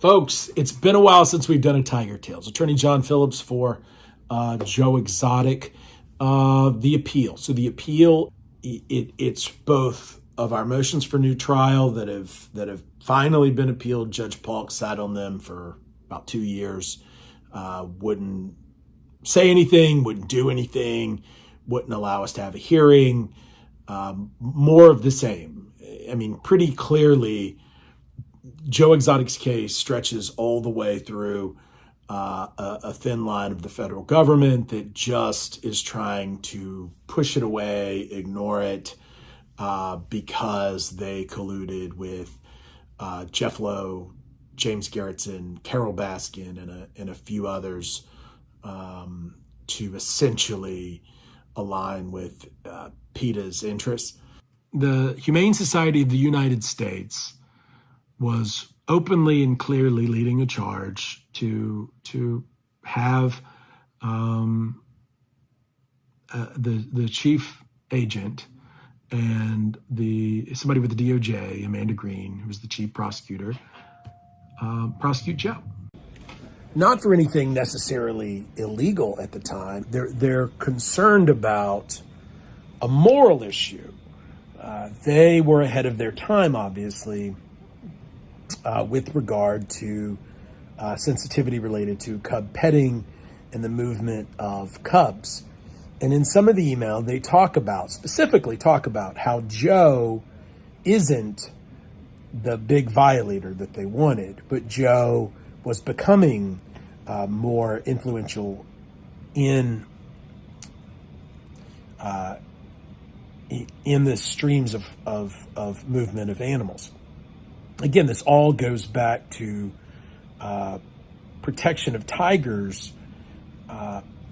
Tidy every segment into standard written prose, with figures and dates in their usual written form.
Folks, it's been a while since we've done a Tiger Tales. Attorney John Phillips for Joe Exotic. The appeal. So the appeal, it's both of our motions for new trial that have finally been appealed. Judge Polk sat on them for about 2 years, wouldn't say anything, wouldn't do anything, wouldn't allow us to have a hearing. More of the same. I mean, pretty clearly, Joe Exotic's case stretches all the way through a thin line of the federal government that just is trying to push it away, ignore it, because they colluded with Jeff Lowe, James Garretson, Carol Baskin, and a few others to essentially align with PETA's interests. The Humane Society of the United States was openly and clearly leading a charge to have the chief agent and somebody with the DOJ, Amanda Green, who was the chief prosecutor, prosecute Joe. Not for anything necessarily illegal at the time. They're concerned about a moral issue. They were ahead of their time, obviously, with regard to sensitivity related to cub petting and the movement of cubs. And in some of the email, they specifically talk about how Joe isn't the big violator that they wanted, but Joe was becoming more influential in the streams of movement of animals. Again, this all goes back to protection of tigers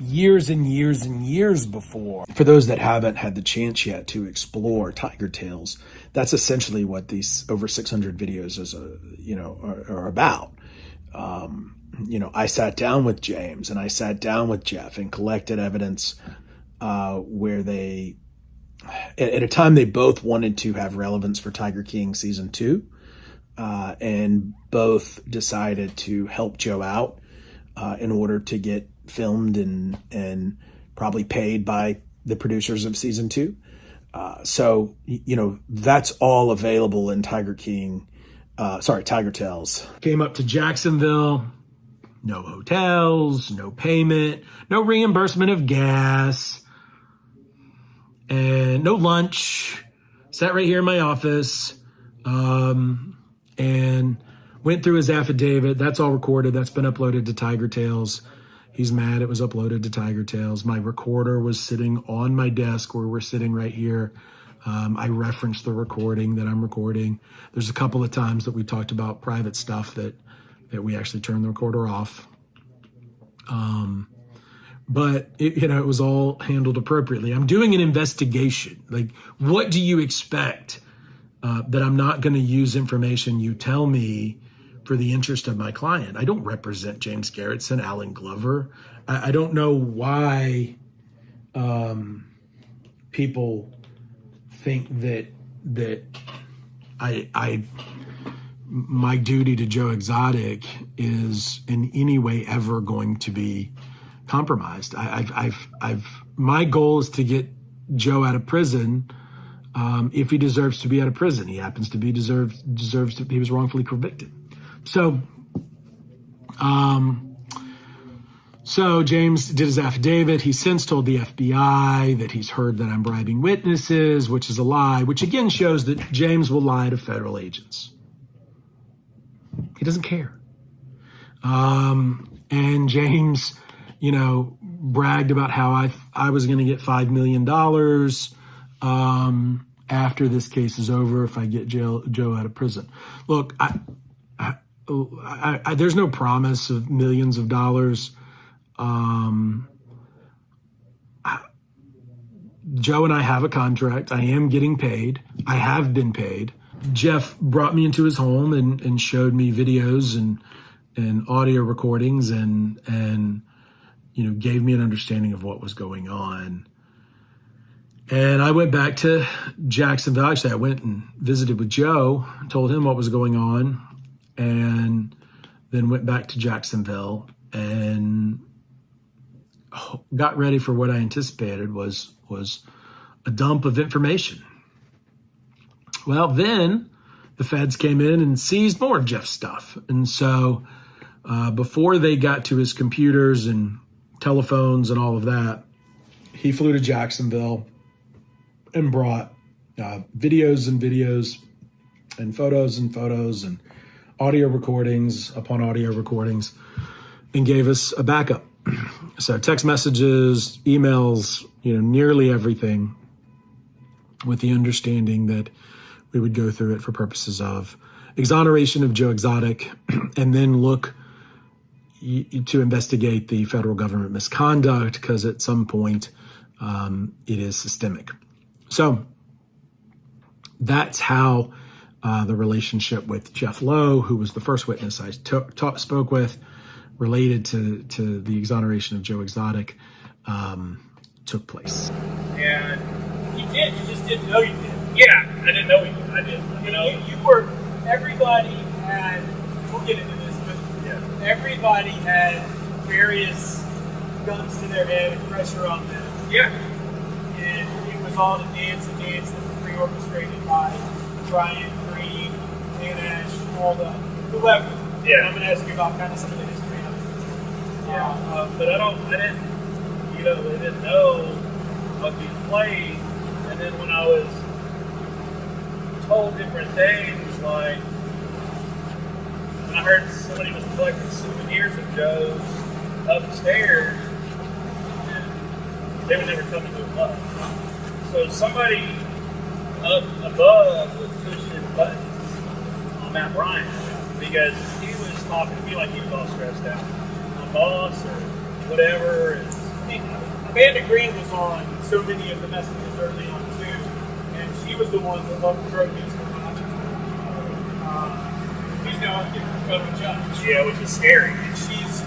years and years and years before. For those that haven't had the chance yet to explore Tiger Tales, that's essentially what these over 600 videos are about. I sat down with James and I sat down with Jeff and collected evidence where they, at a time, they both wanted to have relevance for Tiger King season 2. And both decided to help Joe out in order to get filmed and probably paid by the producers of season 2. So that's all available in Tiger Tales. Came up to Jacksonville, no hotels, no payment, no reimbursement of gas, and no lunch. Sat right here in my office. And went through his affidavit. That's all recorded. That's been uploaded to Tiger Tales. He's mad it was uploaded to Tiger Tales. My recorder was sitting on my desk where we're sitting right here. I referenced the recording that I'm recording. There's a couple of times that we talked about private stuff that we actually turned the recorder off. But it was all handled appropriately. I'm doing an investigation. Like, what do you expect? That I'm not going to use information you tell me for the interest of my client. I don't represent James Garretson, Alan Glover. I don't know why people think that my duty to Joe Exotic is in any way ever going to be compromised. My goal is to get Joe out of prison. If he deserves to be out of prison, he happens to be deserves to. He was wrongfully convicted. So James did his affidavit. He's since told the FBI that he's heard that I'm bribing witnesses, which is a lie. Which again shows that James will lie to federal agents. He doesn't care. And James, bragged about how I was going to get $5 million. After this case is over, if I get Joe out of prison. Look, there's no promise of millions of dollars. Joe and I have a contract. I am getting paid. I have been paid. Jeff brought me into his home and showed me videos and audio recordings and gave me an understanding of what was going on. And I went back to Jacksonville. Actually, I went and visited with Joe, told him what was going on. And then went back to Jacksonville and got ready for what I anticipated was a dump of information. Well, then the feds came in and seized more of Jeff's stuff. And so before they got to his computers and telephones and all of that, he flew to Jacksonville and brought videos and videos and photos and audio recordings upon audio recordings, and gave us a backup. So text messages, emails, nearly everything, with the understanding that we would go through it for purposes of exoneration of Joe Exotic, and then look to investigate the federal government misconduct, because at some point it is systemic. So that's how the relationship with Jeff Lowe, who was the first witness I spoke with, related to the exoneration of Joe Exotic, took place. And he did. You just didn't know you did. Yeah, I didn't know he did. I did. You were. Everybody had. We'll get into this, but yeah, everybody had various guns to their head and pressure on them. Yeah. And it was all the dance that was pre-orchestrated by Brian, Green, Dan Ash, all the whoever. Yeah. I'm going to ask you about kind of some of the history of it. Yeah. But I didn't know what being played. And then when I was told different things, like when I heard somebody was collecting souvenirs of Joe's upstairs, and they would never come into a club. So somebody up above was pushing buttons on Matt Bryant, because he was talking to me like he was all stressed out. My boss or whatever. And Amanda Green was on so many of the messages early on too, and she was the one that loved the drug use. She's now a federal judge. Yeah, which is scary. And she's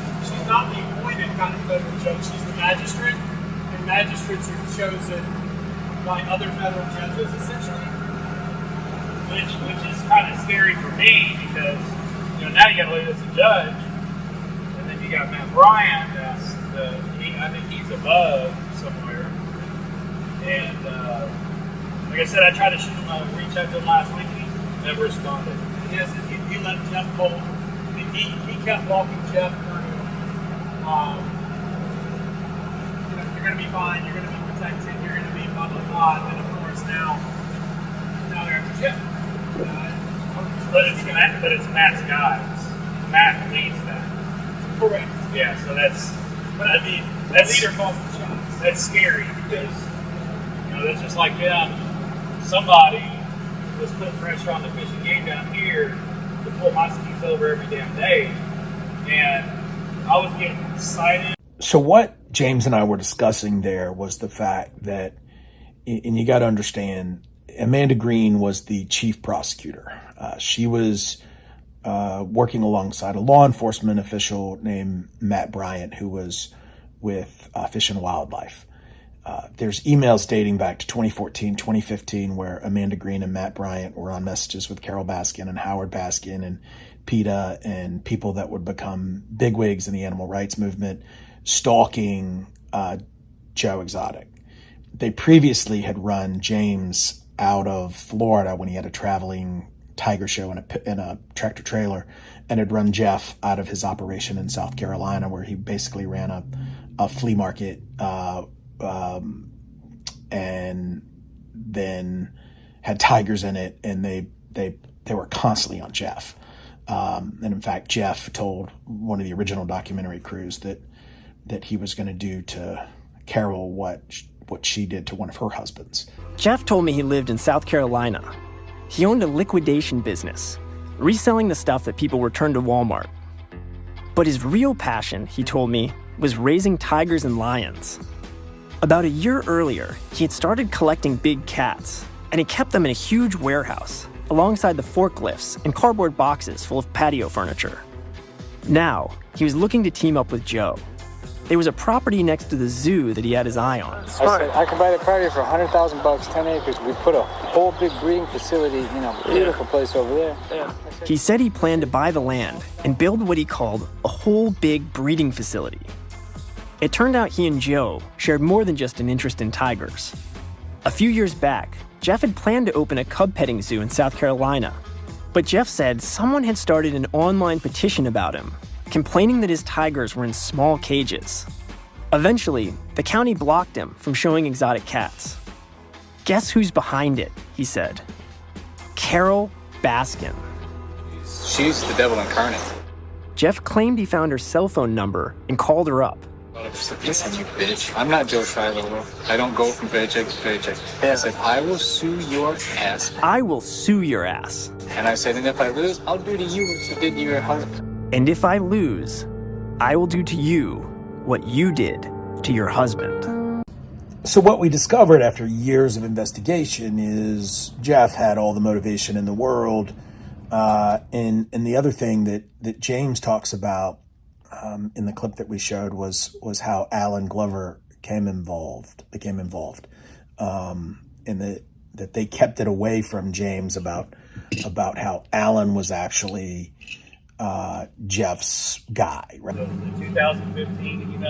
not the appointed kind of federal judge. She's the magistrate, and magistrates are chosen by other federal judges, essentially. Which is kind of scary for me, because now you got to look at as a judge, and then you got Matt Bryant. I think he's above somewhere. And like I said, I tried to reach out to him last week, and he never responded. He let Jeff hold. He kept walking Jeff through. You're going to be fine. You're going to be protected. You're going to be blah blah blah. And then of course now they're after Jeff. But it's Matt's guys. Matt leads that. Correct. Yeah. So that's. But I mean, that leader calls the shots. That's scary, because that's just like somebody was putting pressure on the fishing game down here to pull my skis over every damn day, and I was getting excited. So what James and I were discussing there was the fact that, and you got to understand, Amanda Green was the chief prosecutor. She was working alongside a law enforcement official named Matt Bryant, who was with Fish and Wildlife. There's emails dating back to 2014, 2015, where Amanda Green and Matt Bryant were on messages with Carol Baskin and Howard Baskin and PETA and people that would become bigwigs in the animal rights movement, stalking Joe Exotic. They previously had run James out of Florida when he had a traveling tiger show in a tractor trailer, and had run Jeff out of his operation in South Carolina, where he basically ran a flea market, and then had tigers in it, and they were constantly on Jeff. And in fact, Jeff told one of the original documentary crews that he was going to do to Carol what she did to one of her husbands. Jeff told me he lived in South Carolina. He owned a liquidation business, reselling the stuff that people returned to Walmart. But his real passion, he told me, was raising tigers and lions. About a year earlier, he had started collecting big cats, and he kept them in a huge warehouse, alongside the forklifts and cardboard boxes full of patio furniture. Now, he was looking to team up with Joe. There was a property next to the zoo that he had his eye on. I said, I can buy the property for $100,000, 10 acres. We put a whole big breeding facility, beautiful place over there. Yeah. He said he planned to buy the land and build what he called a whole big breeding facility. It turned out he and Joe shared more than just an interest in tigers. A few years back, Jeff had planned to open a cub petting zoo in South Carolina. But Jeff said someone had started an online petition about him, complaining that his tigers were in small cages. Eventually, the county blocked him from showing exotic cats. Guess who's behind it, he said. Carol Baskin. She's the devil incarnate. Jeff claimed he found her cell phone number and called her up. Listen, you bitch. I'm not Joe Shiloh. I don't go from paycheck to paycheck. I said, I will sue your ass. I will sue your ass. And I said, and if I lose, I'll do to you what you did to your husband. And if I lose, I will do to you what you did to your husband. So what we discovered after years of investigation is Jeff had all the motivation in the world. And the other thing that James talks about in the clip that we showed was how Alan Glover became involved, and that they kept it away from James about how Alan was actually Jeff's guy. Right? The 2015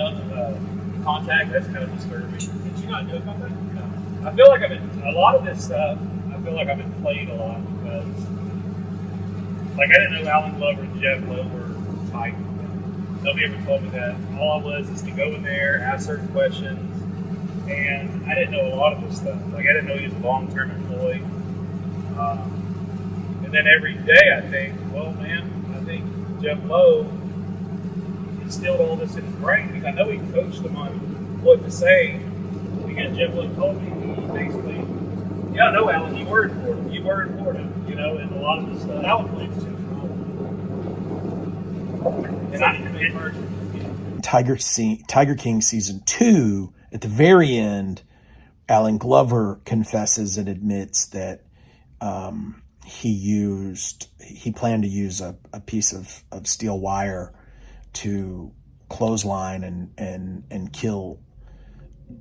contact, that's kind of disturbing. Did you not know about that? No. I feel like a lot of this stuff, I've been played a lot because, I didn't know Alan Glover and Jeff Lowe were fighting. Nobody ever told me that. All I was is to go in there, ask certain questions, and I didn't know a lot of this stuff. I didn't know he was a long-term employee. And then every day I think Jeff Lowe instilled all this in his brain because I know he coached him on what to say. Because Jeff Lowe told me, he basically, yeah, no, Alan, you were in Florida, and a lot of this stuff, Alan plays too. Tiger King season 2, at the very end, Alan Glover confesses and admits that he planned to use a piece of steel wire to clothesline and kill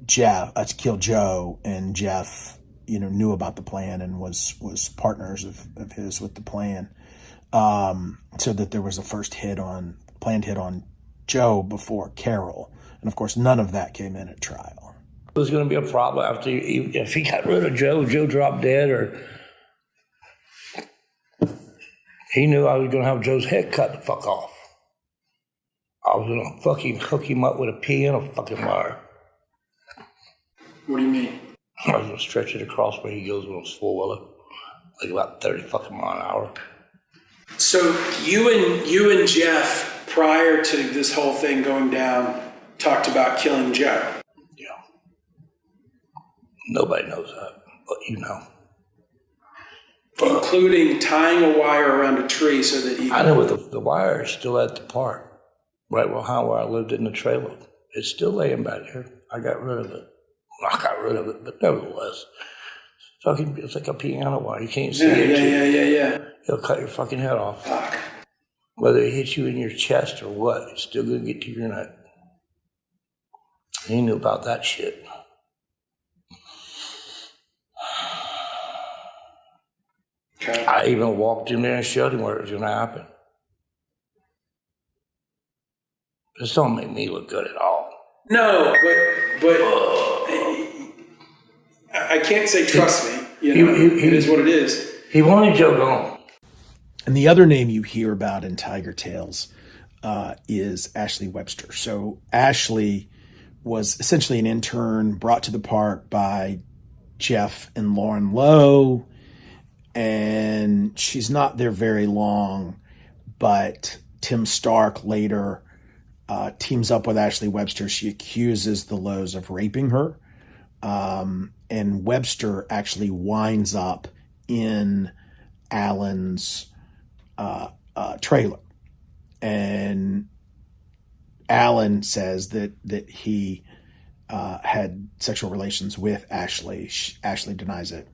Joe, and Jeff knew about the plan and was partners of his with the plan, so that there was a planned hit on Joe before Carol, and of course none of that came in at trial. It was going to be a problem after if he got rid of Joe dropped dead, or he knew I was going to have Joe's head cut the fuck off. I was going to fucking hook him up with a pea and a fucking wire. What do you mean? I was going to stretch it across where he goes with a four-wheeler, about 30 fucking mile an hour. So you and Jeff, prior to this whole thing going down, talked about killing Joe. Yeah. Nobody knows that, but you know. Including tying a wire around a tree so that he... I know the wire is still at the park, right where I lived in the trailer. It's still laying back there. I got rid of it. But nevertheless, it's like a piano wire. You can't see it. Yeah. He'll cut your fucking head off. Fuck. Whether it hits you in your chest or what, it's still going to get to your neck. He knew about that shit. Okay. I even walked in there and showed him where it was going to happen. This don't make me look good at all. No, but I can't say trust me. It is what it is. He wanted Joe gone. And the other name you hear about in Tiger Tales is Ashley Webster. So Ashley was essentially an intern brought to the park by Jeff and Lauren Lowe, and she's not there very long, but Tim Stark later teams up with Ashley Webster. She accuses the Lowes of raping her, and Webster actually winds up in Alan's trailer, and Alan says that he had sexual relations with Ashley. Ashley denies it.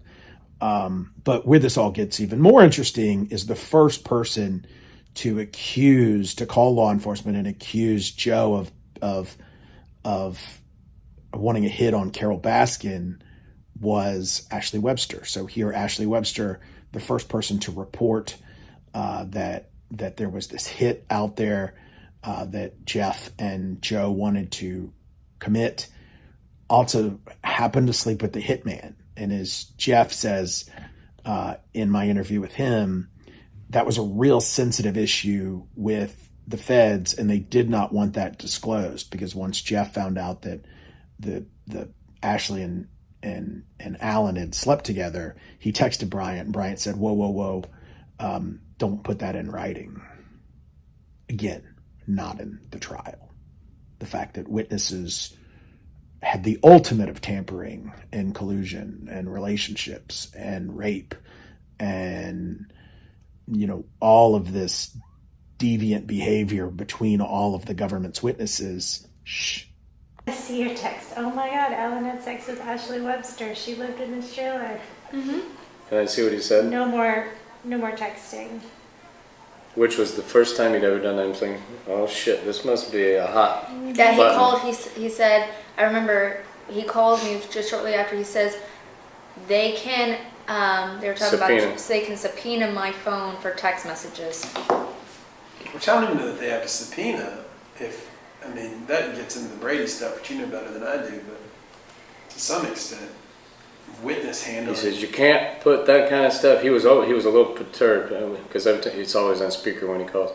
But where this all gets even more interesting is the first person to call law enforcement and accuse Joe of of wanting a hit on Carol Baskin was Ashley Webster. So here, Ashley Webster, the first person to report that there was this hit out there that Jeff and Joe wanted to commit, also happened to sleep with the hitman. And as Jeff says in my interview with him, that was a real sensitive issue with the feds, and they did not want that disclosed, because once Jeff found out that the Ashley and Alan had slept together, he texted Bryant, and Bryant said, whoa, don't put that in writing. Again, not in the trial. The fact that witnesses had the ultimate of tampering and collusion and relationships and rape and, all of this deviant behavior between all of the government's witnesses. Shh. I see your text. Oh my God, Alan had sex with Ashley Webster. She lived in this trailer. Can I see what he said? No more texting. Which was the first time he'd ever done that. I'm thinking, oh shit, this must be a hot Yeah, he button. called, he said, I remember he called me just shortly after. He says, they can, they were talking about, so they can subpoena my phone for text messages. Which I don't even know that they have to subpoena. That gets into the Brady stuff, but you know better than I do, but to some extent, witness handling. He says, you can't put that kind of stuff. He was a little perturbed, because it's always on speaker when he calls.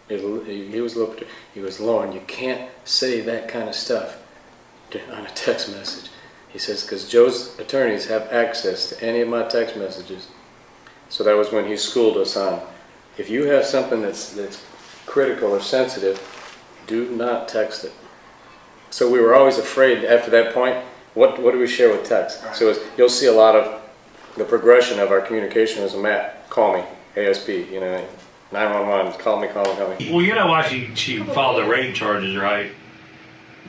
He was a little perturbed. He goes, Lauren, you can't say that kind of stuff on a text message. He says, because Joe's attorneys have access to any of my text messages. So that was when he schooled us on, if you have something that's critical or sensitive, do not text it. So we were always afraid after that point, what do we share with text? Right. So you'll see a lot of the progression of our communication as a Matt, call me, ASP, 911, call me. Well, you know why she filed the rape charges, right?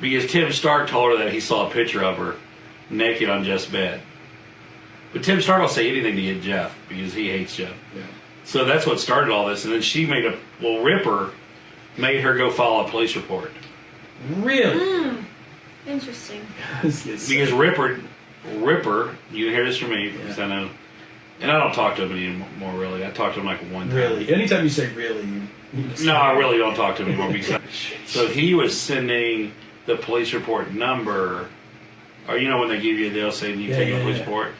Because Tim Stark told her that he saw a picture of her naked on Jeff's bed. But Tim Stark will say anything to get Jeff because he hates Jeff. Yeah. So that's what started all this. And then she Ripper made her go file a police report. Really? Interesting. Because Ripper, you hear this from me, because I know, and I don't talk to him anymore, really. I talk to him like one time. Really? Anytime you say really, no, I really don't talk to him anymore. Because so he was sending the police report number, or when they give you a deal saying you take a police report,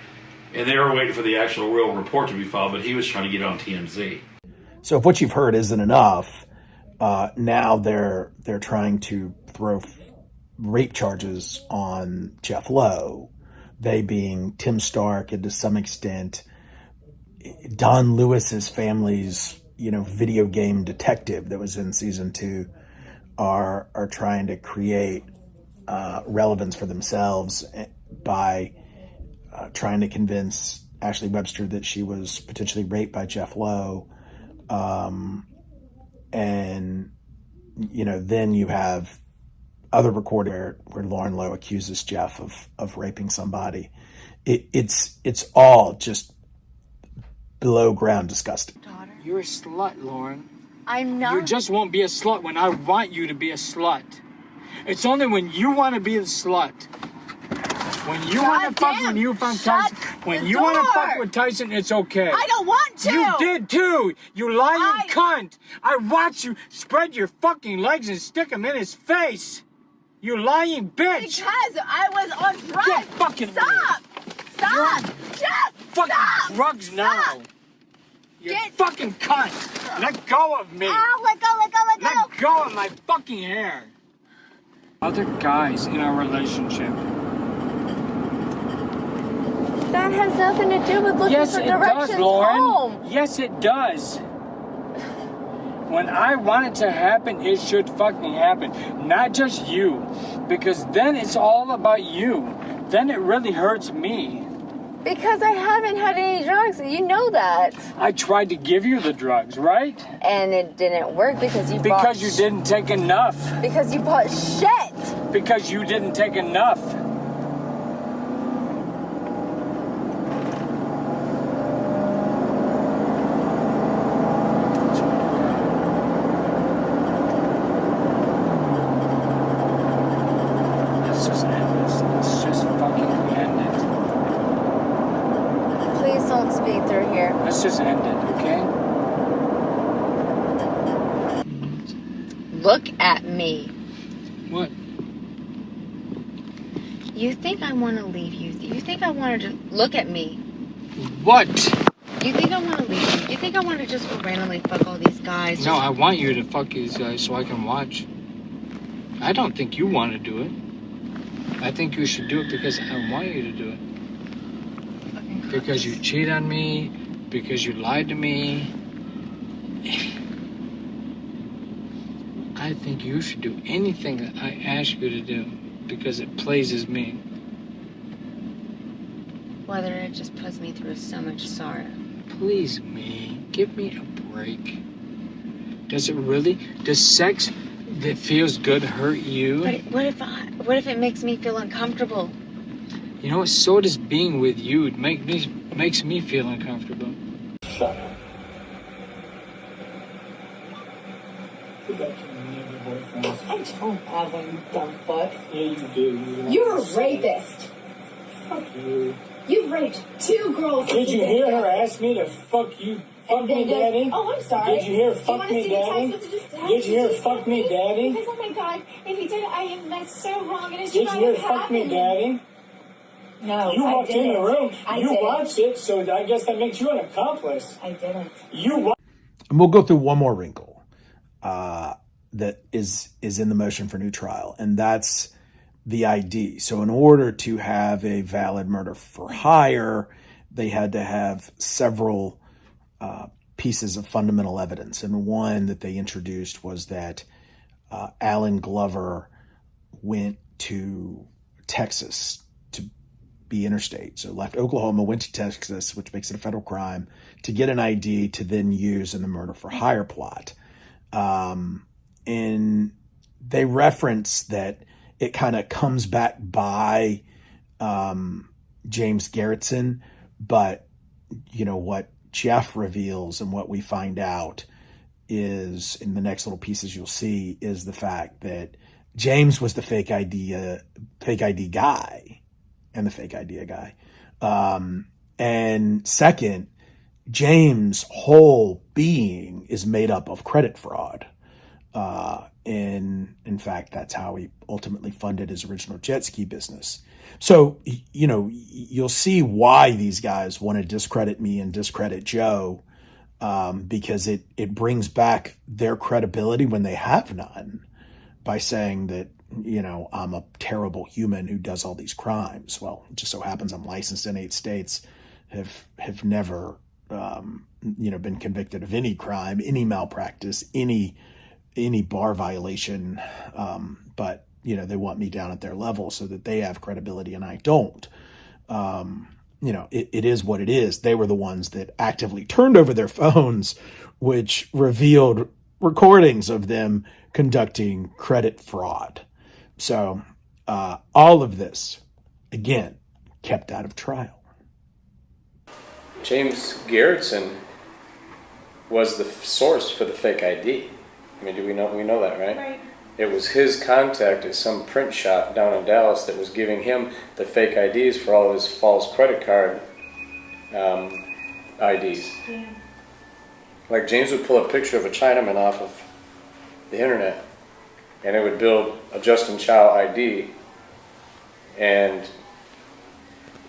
and they were waiting for the actual real report to be filed, but he was trying to get it on TMZ. So if what you've heard isn't enough, now they're trying to throw rape charges on Jeff Lowe, they being Tim Stark and to some extent Don Lewis's family's video game detective that was in season 2 are trying to create relevance for themselves by trying to convince Ashley Webster that she was potentially raped by Jeff Lowe. And then you have other recording where Lauren Lowe accuses Jeff of raping somebody. It's all just below ground disgusting. You're a slut, Lauren. I'm not. You just won't be a slut when I want you to be a slut. It's only when you want to be the slut. When you want to fuck when you fuck Tyson. When you want to fuck with Tyson, it's okay. I don't want to. You did too. You lying cunt. I watched you spread your fucking legs and stick them in his face. You lying bitch. Because I was on drugs. Get fucking Stop. Stop. Jeff. Fucking Stop. drugs now. Stop. You fucking cunt. Let go of me. Ow, let go. Let go of my fucking hair. Other guys in our relationship. That has nothing to do with looking for directions does, Lauren. home. Yes, it does. When I want it to happen, it should fucking happen. Not just you. Because then it's all about you. Then it really hurts me. Because I haven't had any drugs. You know that. I tried to give you the drugs, right? And it didn't work because you Because you didn't take enough. Because you bought shit. Because you didn't take enough. here. Let's just end it, okay? Look at me. What? You think I want to leave you? You think I want to look at me? What? You think I want to leave you? You think I want to just go randomly fuck all these guys? No, I want you to fuck these guys so I can watch. I don't think you want to do it. I think you should do it because I want you to do it. Because you cheat on me, because you lied to me. I think you should do anything that I ask you to do because it pleases me. Whether it just puts me through so much sorrow. Please me. Give me a break. Does it really? Does sex that feels good hurt you? But what if it makes me feel uncomfortable? You know what? So does being with you. It makes me feel uncomfortable. Shut up. I don't have one, you dumb fuck. Yeah, you do. You're a rapist. Fuck you. You've raped 2 girls. Did you hear her ask me to fuck you? Fuck me, daddy? Oh, I'm sorry. Did you hear fuck me, daddy? Did you hear fuck me, daddy? Because, oh my God, if he did, that's so wrong, and it should Did not you hear have fuck me, happened. daddy? No, you walked in the room. You didn't. watched it, so I guess that makes you an accomplice. I didn't. And we'll go through one more wrinkle that is in the motion for new trial, and that's the ID. So in order to have a valid murder for hire, they had to have several pieces of fundamental evidence. And one that they introduced was that Alan Glover went to Texas to be interstate. So left Oklahoma, went to Texas, which makes it a federal crime, to get an ID to then use in the murder for hire plot. And they reference that it kind of comes back by James Garretson, but you know what Jeff reveals and what we find out is, in the next little pieces you'll see, is the fact that James was the fake ID guy and the fake idea guy. And second, James' whole being is made up of credit fraud. And in fact, that's how he ultimately funded his original jet ski business. So, you know, you'll see why these guys want to discredit me and discredit Joe, because it brings back their credibility when they have none, by saying that, you know, I'm a terrible human who does all these crimes. Well, it just so happens I'm licensed in 8 states, have never, you know, been convicted of any crime, any malpractice, any bar violation, but you know, they want me down at their level so that they have credibility and I don't. You know, it is what it is. They were the ones that actively turned over their phones, which revealed recordings of them conducting credit fraud. So all of this, again, kept out of trial. James Garretson was the source for the fake ID. I mean, we know that, right? Right. It was his contact at some print shop down in Dallas that was giving him the fake IDs for all of his false credit card IDs. Yeah. Like James would pull a picture of a Chinaman off of the internet, and it would build a Justin Chow ID, and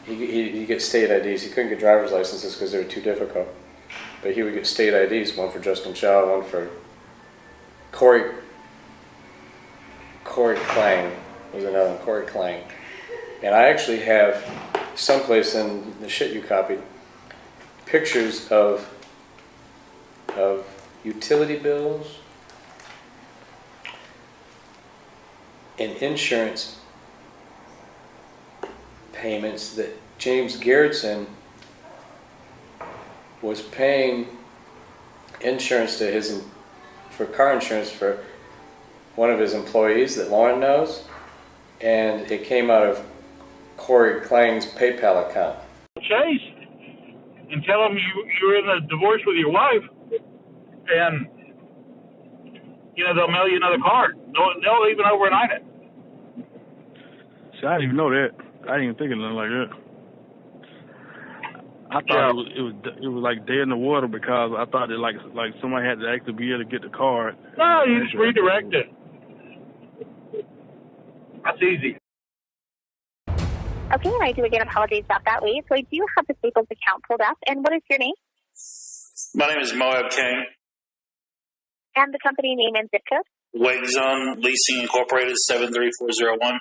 he get state IDs. He couldn't get driver's licenses because they were too difficult, but he would get state IDs, one for Justin Chow, one for Corey Klang was another one, Corey Klang. And I actually have someplace in the shit you copied pictures of utility bills and insurance payments that James Garretson was paying insurance to for car insurance for one of his employees that Lauren knows, and it came out of Corey Klang's PayPal account. Chase and tell them you're in a divorce with your wife, and you know they'll mail you another car. They'll even overnight it. See, I didn't even know that. I didn't even think of nothing like that. I thought it was like dead in the water because I thought that like somebody had to actually be able to get the card. No, you just redirect it. That's easy. Okay, and I do again apologize about that, Lee. So I do have the Staples account pulled up. And what is your name? My name is Moab King. And the company name and zip code? Wake Zone Leasing Incorporated 73401.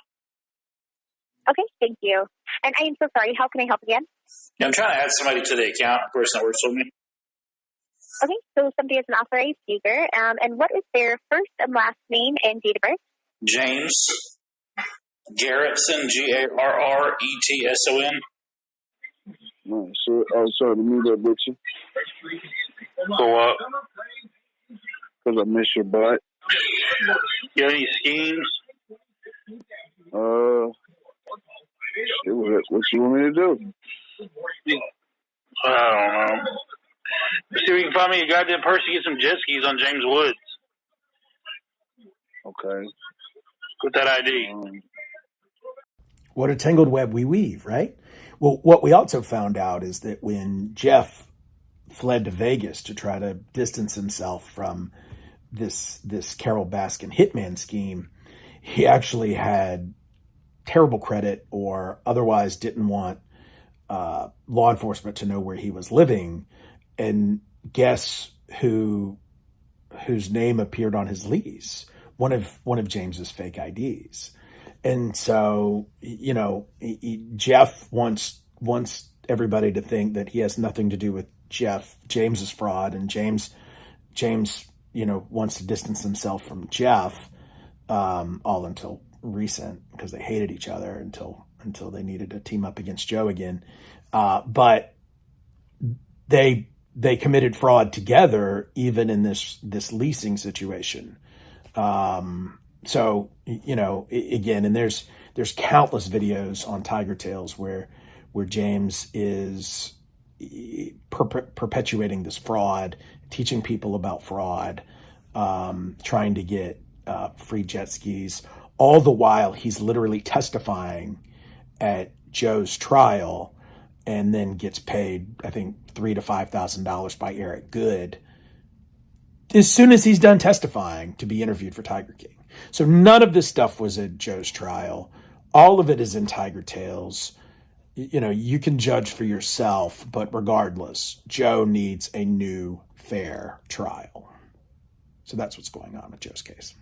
Okay, thank you. And I am so sorry. How can I help again? Yeah, I'm trying to add somebody to the account, a person that works with me. Okay, so somebody is an authorized user. And what is their first and last name and date of birth? James Garretson, Garretson. No, so I was trying to meet up with you. For what? Because I miss your butt. You have any schemes? What you want me to do? I don't know. Let's see if we can find me a goddamn person to get some jet skis on James Woods. Okay. With that ID. What a tangled web we weave, right? Well, what we also found out is that when Jeff fled to Vegas to try to distance himself from this Carol Baskin hitman scheme, he actually had terrible credit or otherwise didn't want law enforcement to know where he was living. And guess whose name appeared on his lease? One of James's fake IDs. And so, you know, Jeff wants everybody to think that he has nothing to do with James's fraud, and James, you know, wants to distance himself from Jeff, all until recent, because they hated each other until they needed to team up against Joe again. But they committed fraud together, even in this leasing situation. So, you know, again, and there's countless videos on Tiger Tales where James is perpetuating this fraud, teaching people about fraud, trying to get free jet skis. All the while, he's literally testifying at Joe's trial, and then gets paid, I think, $3,000 to $5,000 by Eric Good as soon as he's done testifying to be interviewed for Tiger King. So none of this stuff was at Joe's trial. All of it is in Tiger Tales. You know, you can judge for yourself, but regardless, Joe needs a new, fair trial. So that's what's going on with Joe's case.